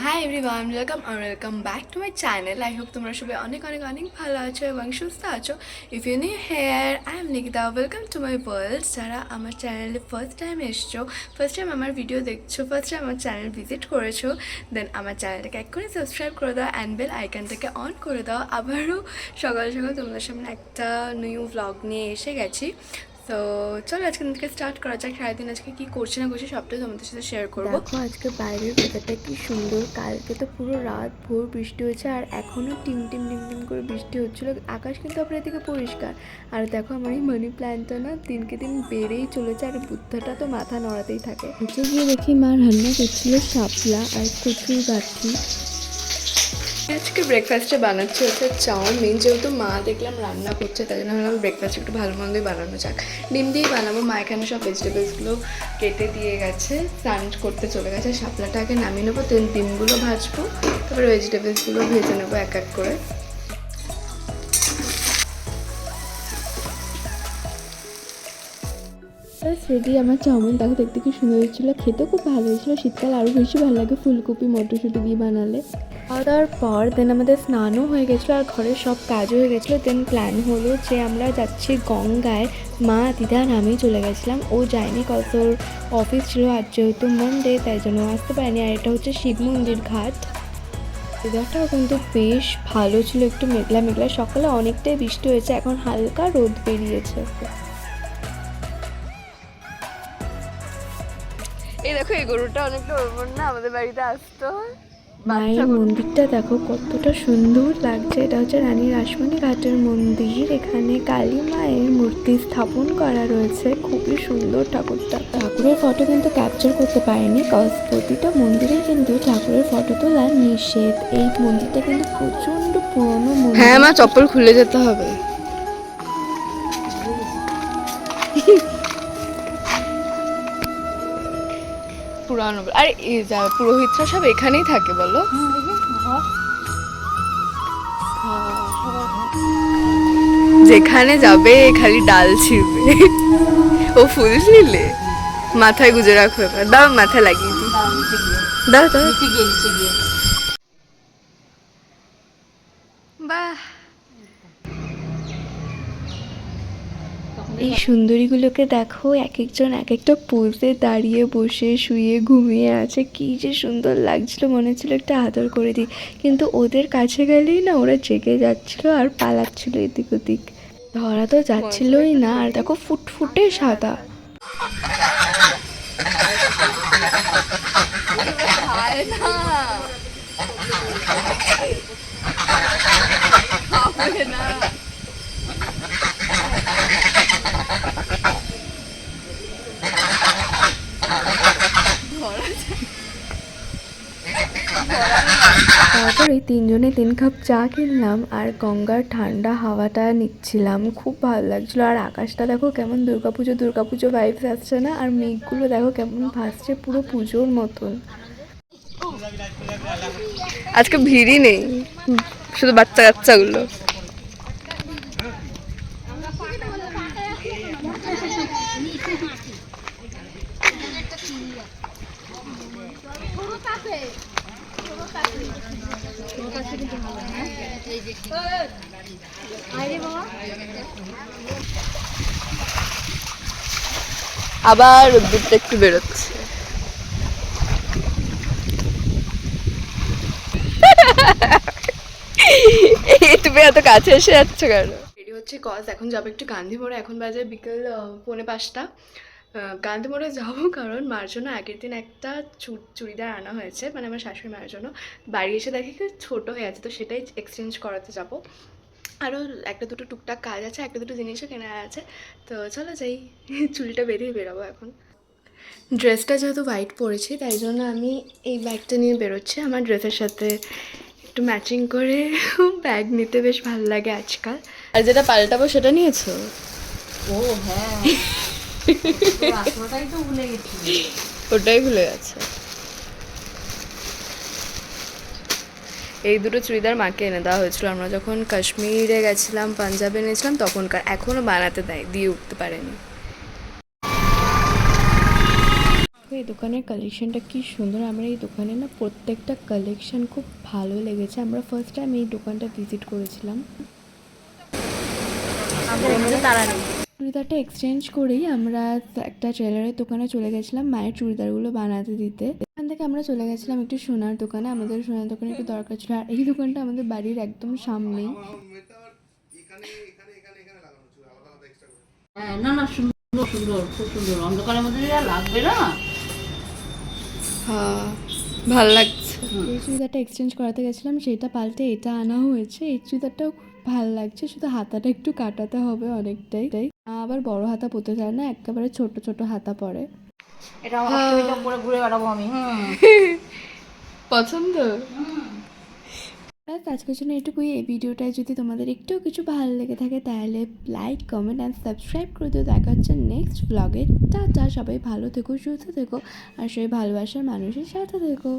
Hi everyone, welcome back to my channel. I hope তোমরা সবাই অনেক অনেক অনেক ভালো আছো এবং সুস্থ আছো। If you new here, I am Nikita, welcome to my world. যারা আমার চ্যানেলে ফার্স্ট টাইম এসছো, ফার্স্ট টাইম আমার ভিডিও দেখছো, ফার্স্ট টাইম আমার চ্যানেল ভিজিট করেছো, দেন আমার চ্যানেলটাকে এক্ষুনি সাবস্ক্রাইব করে দাও অ্যান্ড বেল আইকনটাকে অন করে দাও। আবারও সকাল সকাল তোমাদের সামনে একটা নিউ ভ্লগ নিয়ে এসে গেছি। তো চলো আজকে থেকে স্টার্ট করা যাক। সারাদিন আজকে কী করছি না করছি সবটাই তোমাদের সাথে শেয়ার করবো। দেখো আজকে বাইরের ওয়েদারটা কি সুন্দর। কালকে তো পুরো রাত ভোর বৃষ্টি হয়েছে আর এখনও টিম টিম টিম টিম করে বৃষ্টি হচ্ছিলো। আকাশ কিন্তু আপনার এদিকে পরিষ্কার। আর দেখো আমার এই মানি প্ল্যান্টটা না দিনকে দিন বেড়েই চলেছে আর বুদ্ধাটা তো মাথা নড়াতেই থাকে। নিচে গিয়ে দেখি মা রান্না করছিল শাপলা আর কচুর গাঠি। আজকে ব্রেকফাস্টে বানাচ্ছি হচ্ছে চাউমিন। যেহেতু মা দেখলাম রান্না করছে, তাই জন্য ভাবলাম ব্রেকফাস্ট একটু ভালো মন্দই বানানো যাক। ডিম দিয়েই বানাবো। মা এখানে সব ভেজিটেবলসগুলো কেটে দিয়ে গেছে, স্নান করতে চলে গেছে। শাপলাটা আগে নামিয়ে নেবো, দেন ডিমগুলো ভাজবো, তারপরে ভেজিটেবলসগুলো ভেজে নেবো এক এক করে। রেডি আমার চাউমিন। দেখো দেখতে কি সুন্দর হয়েছিল, খেতেও খুব ভালো হয়েছিল। শীতকাল আরও বেশি ভালো লাগে ফুলকপি মটরশুঁটি দিয়ে বানালে। খাওয়া দাওয়ার পর দেন আমাদের স্নানও হয়ে গেছিলো আর ঘরের সব কাজও হয়ে গেছিলো। দেন প্ল্যান হলো যে আমরা যাচ্ছি গঙ্গায়। মা দিদা আর আমি চলে গেছিলাম, ও যায়নি কত ওর অফিস ছিল। আর যেহেতু মানডে তাই জন্য আসতে পারেনি। আর এটা হচ্ছে শিব মন্দির ঘাট। ওয়েদারটাও কিন্তু বেশ ভালো ছিল, একটু মেঘলা মেঘলা। সকালে অনেকটাই বৃষ্টি হয়েছে, এখন হালকা রোদ বেরিয়েছে। এই দেখো, এই গরুটা অনেকটা ওর না আমাদের বাড়িতে আসতো। মায়ের মন্দিরটা দেখো কতটা সুন্দর লাগছে। এটা হচ্ছে রানী রাসমণি ঘাটের মন্দির। এখানে কালী মায়ের মূর্তি স্থাপন করা রয়েছে, খুবই সুন্দর ঠাকুরটা। ঠাকুরের ফটো কিন্তু ক্যাপচার করতে পারিনি, কজ প্রতিটা মন্দিরে কিন্তু ঠাকুরের ফটো তোলা নিষেধ। এই মন্দিরটা কিন্তু প্রচন্ড পুরনো মন্দির। হ্যাঁ মা, চপ্পল খুলে যেতে হবে। পুরানো আর এই যা পুরোহিতরা সব এখানেই থাকে বলো। যেখানে যাবে খালি ডাল ছিঁড়বে। ও ফুল নিলে মাথায় গুজে রাখো, এবার দাও মাথায় লাগিয়ে দিই। দাও দাও। বাহ, এই সুন্দরীগুলোকে দেখো, এক একজন এক একটা পোজে দাঁড়িয়ে বসে শুয়ে ঘুমিয়ে আছে। কি যে সুন্দর লাগছিল, মনে হচ্ছিল একটা আদর করে দিই। কিন্তু ওদের কাছে গেলেই না ওরা জেগে যাচ্ছিল আর পালাচ্ছিল এদিক ওদিক। ধরা তো যাচ্ছিলই না। আর দেখো ফুটফুটে সাদা। তারপর এই তিনজনে 3 কাপ চা কিনলাম আর গঙ্গার ঠান্ডা হাওয়াটা নিচ্ছিলাম, খুব ভালো লাগছিলো। আর আকাশটা দেখো কেমন দুর্গাপুজো ভাইবস আসছে না? আর মেঘগুলো দেখো কেমন ভাসছে, পুরো পুজোর মতন। আজকে ভিড়ই নেই, শুধু বাচ্চা কাচ্চাগুলো। আবার রোদ্দুরটা একটু বেরোচ্ছে। তুমি এত কাছে এসে যাচ্ছ কেন? রেডি হচ্ছে কজ এখন যাবো একটু গান্ধী মোড়ে। এখন বাজে বিকেল 4:45। গান্ধী মোড়ে যাবো কারণ মার জন্য আগের দিন একটা চুড়িদার আনা হয়েছে, মানে আমার শাশুড়ি মায়ের জন্য। বাড়ি এসে দেখি কি ছোটো হয়ে আছে, তো সেটাই এক্সচেঞ্জ করাতে যাবো। আরও একটা দুটো টুকটাক কাজ আছে, একটা দুটো জিনিসও কেনা আছে। তো চলো যাই, চুলটা বেরিয়ে বেরোবো এখন। ড্রেসটা যেহেতু হোয়াইট পরেছি তাই জন্য আমি এই ব্যাগটা নিয়ে বেরোচ্ছি। আমার ড্রেসের সাথে একটু ম্যাচিং করে ব্যাগ নিতে বেশ ভালো লাগে আজকাল। আর যেটা পাল্টাবো সেটা নিয়েছো? ও হ্যাঁ, ওটাই তো ভুলে গেছি। ওটাই ভুলে গেছে। এই দুটো চুড়িদার মাকে এনে দেওয়া হয়েছিল আমরা যখন কাশ্মীরে গেছিলাম, পাঞ্জাবে এনেছিলাম তখনকার। এখনও বানাতে দেয়, দিয়ে উঠতে পারেনি। এই দোকানের কালেকশনটা কি সুন্দর। আমার এই দোকানে না প্রত্যেকটা কালেকশন খুব ভালো লেগেছে। আমরা ফার্স্ট টাইম এই দোকানটা ভিজিট করেছিলাম। চুড়িদারটা এক্সচেঞ্জ করেই আমরা একটা টেলারের দোকানে চলে গেছিলাম মায়ের চুড়িদারগুলো বানাতে দিতে। এখান থেকে আমরা চলে গেছিলাম একটু সোনার দোকানে। আমাদের সোনার দোকানে একটু দরকার ছিল, আর এই দোকানটা আমাদের বাড়ির একদম সামনেই। হ্যাঁ, না না, সুন্দর সুন্দর, খুব সুন্দর। অন্ধকারের মধ্যে যা লাগবে না। হ্যাঁ, ভাল লাগছে। এই চুড়িদারটা এক্সচেঞ্জ করাতে গেছিলাম, সেটা পাল্টে এটা আনা হয়েছে। এই চুড়িদারটাও খুব ভালো লাগছে, শুধু হাতাটা একটু কাটাতে হবে অনেকটাই। তাই আবার বড় হাতা পরতে চায় না, একেবারে ছোট ছোট হাতা পরে। এটা অষ্টমীটা পরে ঘুরে বেড়াবো আমি। পছন্দ। ব্যাস আজকের জন্য এটুকুই। এই ভিডিওটায় যদি তোমাদের একটুও কিছু ভালো লেগে থাকে তাহলে লাইক, কমেন্ট অ্যান্ড সাবস্ক্রাইব করে দিও। দেখা হচ্ছে নেক্সট ব্লগে। টাটা, সবাই ভালো থেকো, সুস্থ থেকো, আর সেই ভালোবাসার মানুষের সাথে থেকো।